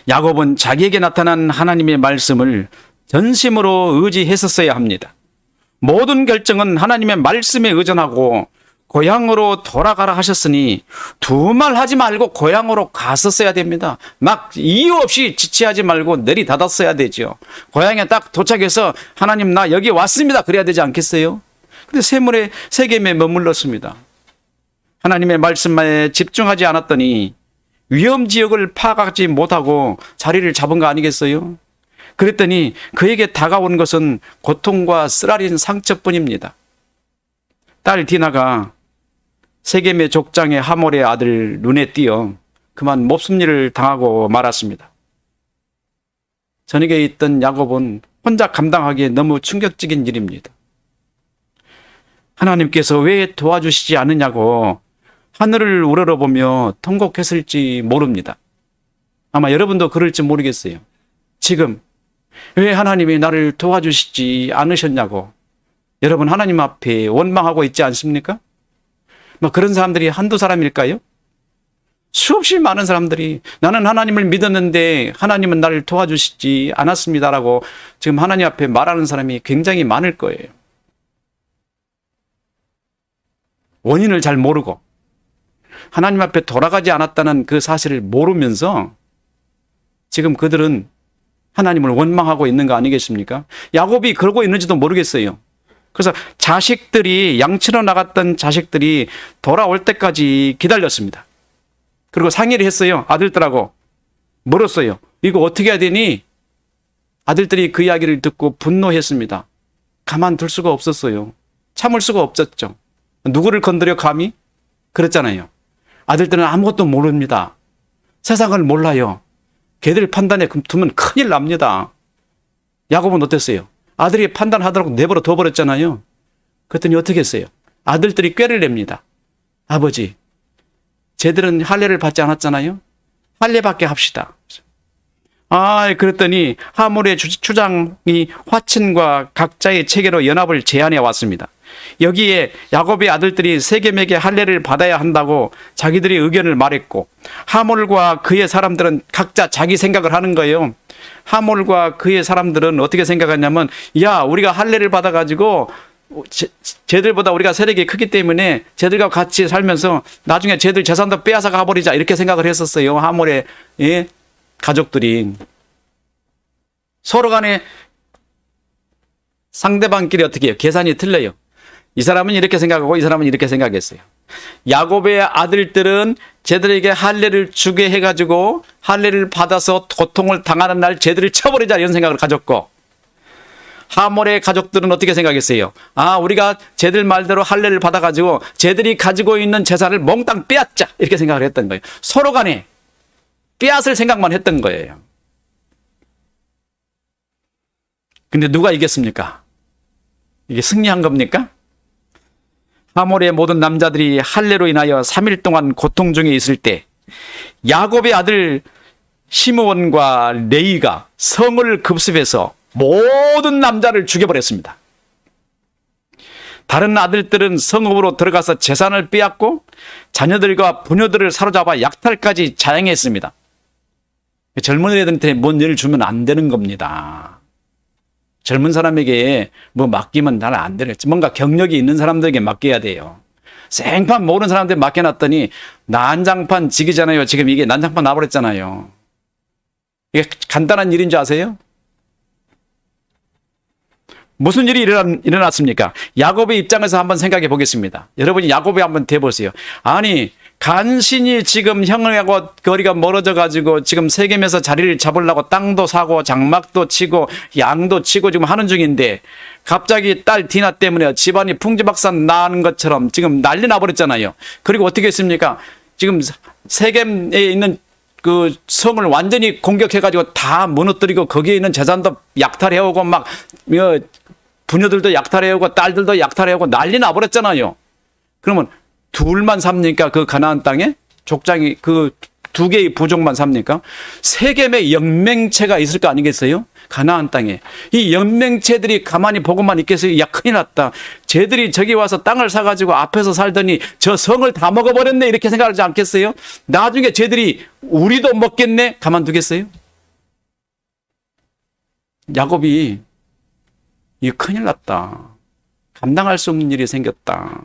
Speaker 1: 야곱은 자기에게 나타난 하나님의 말씀을 전심으로 의지했었어야 합니다. 모든 결정은 하나님의 말씀에 의존하고 고향으로 돌아가라 하셨으니 두말 하지 말고 고향으로 갔었어야 됩니다. 막 이유 없이 지체하지 말고 내리닫았어야 되죠. 고향에 딱 도착해서 하나님 나 여기 왔습니다. 그래야 되지 않겠어요? 근데 세겜에 머물렀습니다. 하나님의 말씀에 집중하지 않았더니 위험 지역을 파악하지 못하고 자리를 잡은 거 아니겠어요? 그랬더니 그에게 다가온 것은 고통과 쓰라린 상처뿐입니다. 딸 디나가 세겜의 족장의 하몰의 아들 눈에 띄어 그만 몹쓸 당하고 말았습니다. 저녁에 있던 야곱은 혼자 감당하기에 너무 충격적인 일입니다. 하나님께서 왜 도와주시지 않느냐고 하늘을 우러러보며 통곡했을지 모릅니다. 아마 여러분도 그럴지 모르겠어요. 지금 왜 하나님이 나를 도와주시지 않으셨냐고 여러분 하나님 앞에 원망하고 있지 않습니까? 뭐 그런 사람들이 한두 사람일까요? 수없이 많은 사람들이 나는 하나님을 믿었는데 하나님은 나를 도와주시지 않았습니다라고 지금 하나님 앞에 말하는 사람이 굉장히 많을 거예요. 원인을 잘 모르고 하나님 앞에 돌아가지 않았다는 그 사실을 모르면서 지금 그들은 하나님을 원망하고 있는 거 아니겠습니까? 야곱이 그러고 있는지도 모르겠어요. 그래서 자식들이 양치러 나갔던 자식들이 돌아올 때까지 기다렸습니다. 그리고 상의를 했어요. 아들들하고 멀었어요. 이거 어떻게 해야 되니? 아들들이 그 이야기를 듣고 분노했습니다. 가만둘 수가 없었어요. 참을 수가 없었죠. 누구를 건드려 감히? 그랬잖아요. 아들들은 아무것도 모릅니다. 세상을 몰라요. 걔들 판단에 두면 큰일 납니다. 야곱은 어땠어요? 아들이 판단하더라고 내버려 둬버렸잖아요. 그랬더니 어떻게 했어요? 아들들이 꾀를 냅니다. 아버지, 쟤들은 할례를 받지 않았잖아요. 할례받게 합시다. 그랬더니 하몰의 주장이 화친과 각자의 체계로 연합을 제안해 왔습니다. 여기에 야곱의 아들들이 세겜에게 할례를 받아야 한다고 자기들이 의견을 말했고, 하몰과 그의 사람들은 각자 자기 생각을 하는 거예요. 하몰과 그의 사람들은 어떻게 생각하냐면, 야, 우리가 할례를 받아가지고 쟤들보다 우리가 세력이 크기 때문에 쟤들과 같이 살면서 나중에 쟤들 재산도 빼앗아 가버리자, 이렇게 생각을 했었어요. 하몰의 가족들이. 서로 간에 상대방끼리 어떻게 해요? 계산이 틀려요. 이 사람은 이렇게 생각하고 이 사람은 이렇게 생각했어요. 야곱의 아들들은 쟤들에게 할례를 주게 해가지고 할례를 받아서 고통을 당하는 날 쟤들을 쳐버리자, 이런 생각을 가졌고, 하몰의 가족들은 어떻게 생각했어요? 우리가 쟤들 말대로 할례를 받아가지고 쟤들이 가지고 있는 재산을 몽땅 빼앗자, 이렇게 생각을 했던 거예요. 서로 간에 빼앗을 생각만 했던 거예요. 근데 누가 이겼습니까? 이게 승리한 겁니까? 하몰의 모든 남자들이 할례로 인하여 3일 동안 고통 중에 있을 때 야곱의 아들 시므온과 레이가 성을 급습해서 모든 남자를 죽여버렸습니다. 다른 아들들은 성읍으로 들어가서 재산을 빼앗고 자녀들과 부녀들을 사로잡아 약탈까지 자행했습니다. 젊은 애들한테 뭔 일을 주면 안 되는 겁니다. 젊은 사람에게 뭐 맡기면 나는 안 되겠지. 뭔가 경력이 있는 사람들에게 맡겨야 돼요. 생판 모르는 사람들 맡겨놨더니 난장판 지기잖아요. 지금 이게 난장판 나버렸잖아요. 이게 간단한 일인 줄 아세요? 무슨 일이 일어났습니까? 야곱의 입장에서 한번 생각해 보겠습니다. 여러분이 야곱에 한번 대보세요. 아니, 간신히 지금 형하고 거리가 멀어져 가지고 지금 세겜에서 자리를 잡으려고 땅도 사고 장막도 치고 양도 치고 지금 하는 중인데, 갑자기 딸 디나 때문에 집안이 풍지박산 나는 것처럼 지금 난리 나버렸잖아요. 그리고 어떻게 했습니까? 지금 세겜에 있는 그 성을 완전히 공격해가지고 다 무너뜨리고 거기에 있는 재산도 약탈해오고 막 부녀들도 약탈해오고 딸들도 약탈해오고 난리 나버렸잖아요. 그러면 둘만 삽니까? 그 가나안 땅에 족장이 그 두 개의 부족만 삽니까? 세겜의 영맹체가 있을 거 아니겠어요? 가나안 땅에 이 영맹체들이 가만히 보고만 있겠어요? 야, 큰일 났다. 쟤들이 저기 와서 땅을 사가지고 앞에서 살더니 저 성을 다 먹어버렸네, 이렇게 생각하지 않겠어요? 나중에 쟤들이 우리도 먹겠네, 가만두겠어요? 야곱이 이 큰일 났다, 감당할 수 없는 일이 생겼다.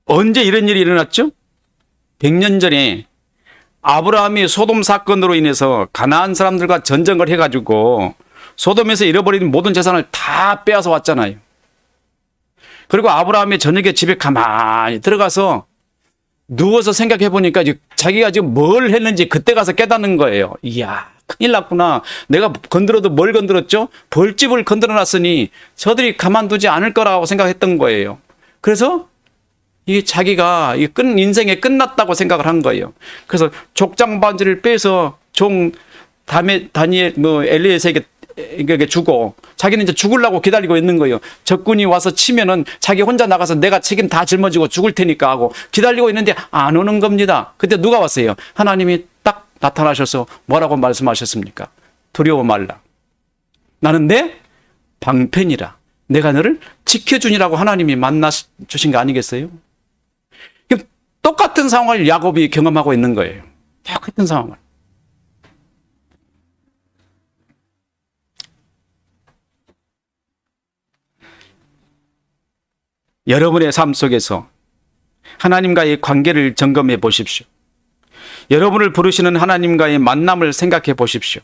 Speaker 1: 언제 이런 일이 일어났죠? 100년 전에 아브라함이 소돔 사건으로 인해서 가나안 사람들과 전쟁을 해가지고 소돔에서 잃어버린 모든 재산을 다 빼앗아 왔잖아요. 그리고 아브라함이 저녁에 집에 가만히 들어가서 누워서 생각해 보니까 자기가 지금 뭘 했는지 그때 가서 깨닫는 거예요. 이야, 큰일 났구나. 내가 건드려도 뭘 건드렸죠? 벌집을 건드려 놨으니 저들이 가만두지 않을 거라고 생각했던 거예요. 그래서 이 자기가 인생에 끝났다고 생각을 한 거예요. 그래서 족장 반지를 빼서 종 다니엘 엘리에세에게 주고 자기는 이제 죽으려고 기다리고 있는 거예요. 적군이 와서 치면은 자기 혼자 나가서 내가 책임 다 짊어지고 죽을 테니까 하고 기다리고 있는데 안 오는 겁니다. 그때 누가 왔어요? 하나님이 딱 나타나셔서 뭐라고 말씀하셨습니까? 두려워 말라. 나는 내 방편이라. 내가 너를 지켜주니라고 하나님이 만나 주신 거 아니겠어요? 똑같은 상황을 야곱이 경험하고 있는 거예요. 똑같은 상황을. 여러분의 삶 속에서 하나님과의 관계를 점검해 보십시오. 여러분을 부르시는 하나님과의 만남을 생각해 보십시오.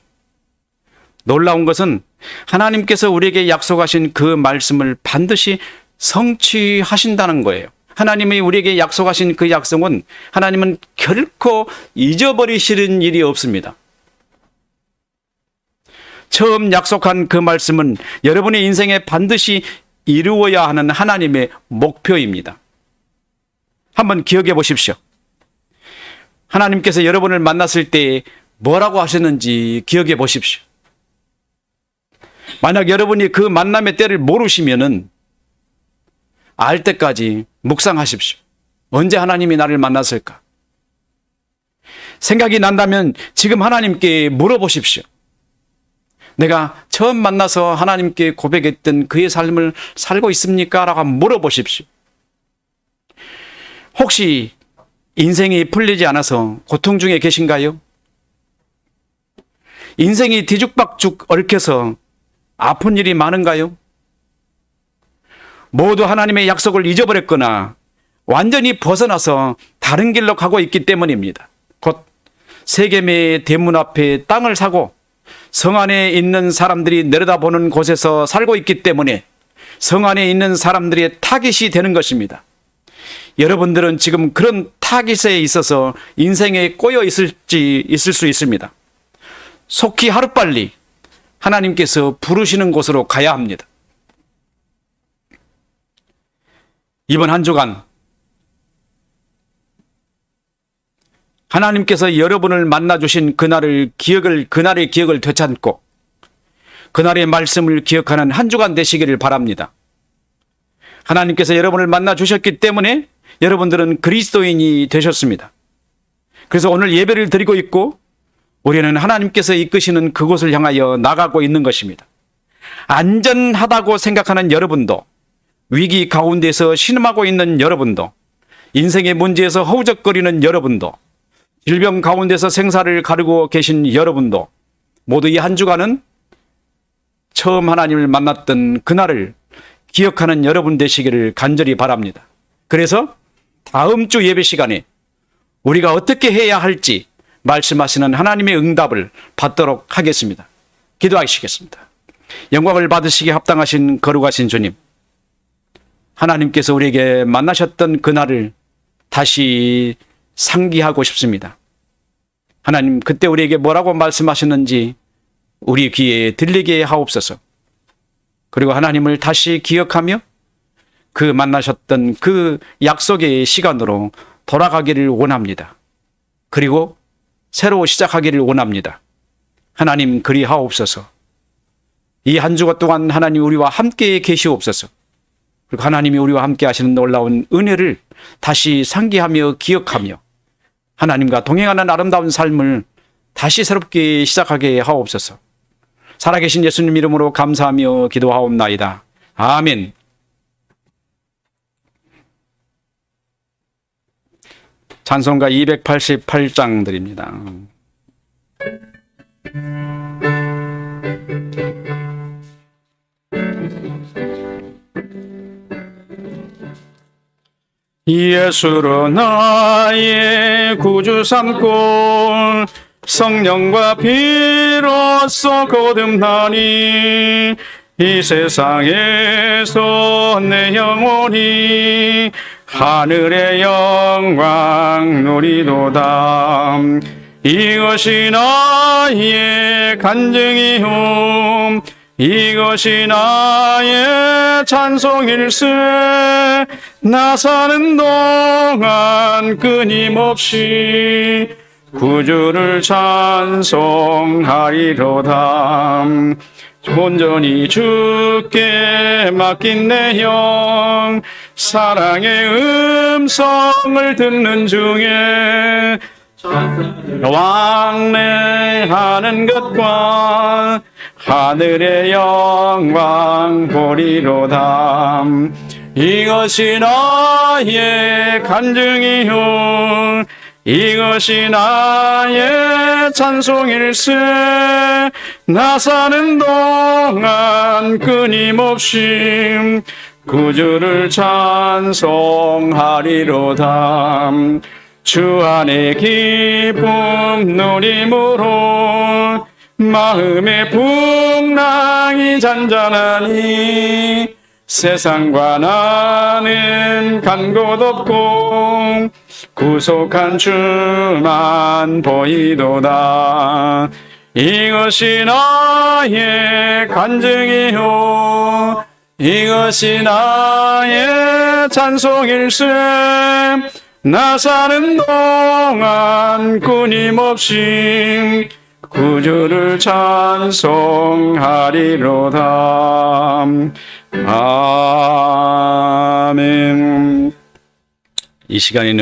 Speaker 1: 놀라운 것은 하나님께서 우리에게 약속하신 그 말씀을 반드시 성취하신다는 거예요. 하나님이 우리에게 약속하신 그 약속은 하나님은 결코 잊어버리시는 일이 없습니다. 처음 약속한 그 말씀은 여러분의 인생에 반드시 이루어야 하는 하나님의 목표입니다. 한번 기억해 보십시오. 하나님께서 여러분을 만났을 때 뭐라고 하셨는지 기억해 보십시오. 만약 여러분이 그 만남의 때를 모르시면은 알 때까지 묵상하십시오. 언제 하나님이 나를 만났을까? 생각이 난다면 지금 하나님께 물어보십시오. 내가 처음 만나서 하나님께 고백했던 그의 삶을 살고 있습니까? 라고 물어보십시오. 혹시 인생이 풀리지 않아서 고통 중에 계신가요? 인생이 뒤죽박죽 얽혀서 아픈 일이 많은가요? 모두 하나님의 약속을 잊어버렸거나 완전히 벗어나서 다른 길로 가고 있기 때문입니다. 곧 세겜의 대문 앞에 땅을 사고 성 안에 있는 사람들이 내려다보는 곳에서 살고 있기 때문에 성 안에 있는 사람들의 타깃이 되는 것입니다. 여러분들은 지금 그런 타깃에 있어서 인생에 꼬여 있을 수 있습니다. 속히 하루빨리 하나님께서 부르시는 곳으로 가야 합니다. 이번 한 주간 하나님께서 여러분을 만나주신 그날의 기억을 되찾고 그날의 말씀을 기억하는 한 주간 되시기를 바랍니다. 하나님께서 여러분을 만나주셨기 때문에 여러분들은 그리스도인이 되셨습니다. 그래서 오늘 예배를 드리고 있고 우리는 하나님께서 이끄시는 그곳을 향하여 나가고 있는 것입니다. 안전하다고 생각하는 여러분도, 위기 가운데서 신음하고 있는 여러분도, 인생의 문제에서 허우적거리는 여러분도, 질병 가운데서 생사를 가르고 계신 여러분도 모두 이 한 주간은 처음 하나님을 만났던 그날을 기억하는 여러분 되시기를 간절히 바랍니다. 그래서 다음 주 예배 시간에 우리가 어떻게 해야 할지 말씀하시는 하나님의 응답을 받도록 하겠습니다. 기도하시겠습니다. 영광을 받으시기에 합당하신 거룩하신 주님, 하나님께서 우리에게 만나셨던 그날을 다시 상기하고 싶습니다. 하나님, 그때 우리에게 뭐라고 말씀하셨는지 우리 귀에 들리게 하옵소서. 그리고 하나님을 다시 기억하며 그 만나셨던 그 약속의 시간으로 돌아가기를 원합니다. 그리고 새로 시작하기를 원합니다. 하나님 그리하옵소서. 이 한 주간 동안 하나님 우리와 함께 계시옵소서. 그리고 하나님이 우리와 함께 하시는 놀라운 은혜를 다시 상기하며 기억하며 하나님과 동행하는 아름다운 삶을 다시 새롭게 시작하게 하옵소서. 살아계신 예수님 이름으로 감사하며 기도하옵나이다. 아멘. 찬송가 288장 드립니다. 예수로 나의 구주 삼고 성령과 피로써 거듭나니 이 세상에서 내 영혼이 하늘의 영광 누리도다. 이것이 나의 간증이요 이것이 나의 찬송일세. 나 사는 동안 끊임없이 구주를 찬송하리로다. 온전히 주께 맡긴 내 영 사랑의 음성을 듣는 중에 왕래하는 것과 하늘의 영광 보리로다. 이것이 나의 간증이요 이것이 나의 찬송일세 나 사는 동안 끊임없이 구주를 찬송하리로다 주 안에 기쁨 누림으로 마음의 풍랑이 잔잔하니 세상과 나는 간 곳 없고 구속한 주만 보이도다 이것이 나의 간증이요 이것이 나의 찬송일세 나 사는 동안 끊임없이 구주를 찬송하리로다 아멘. 이 시간에는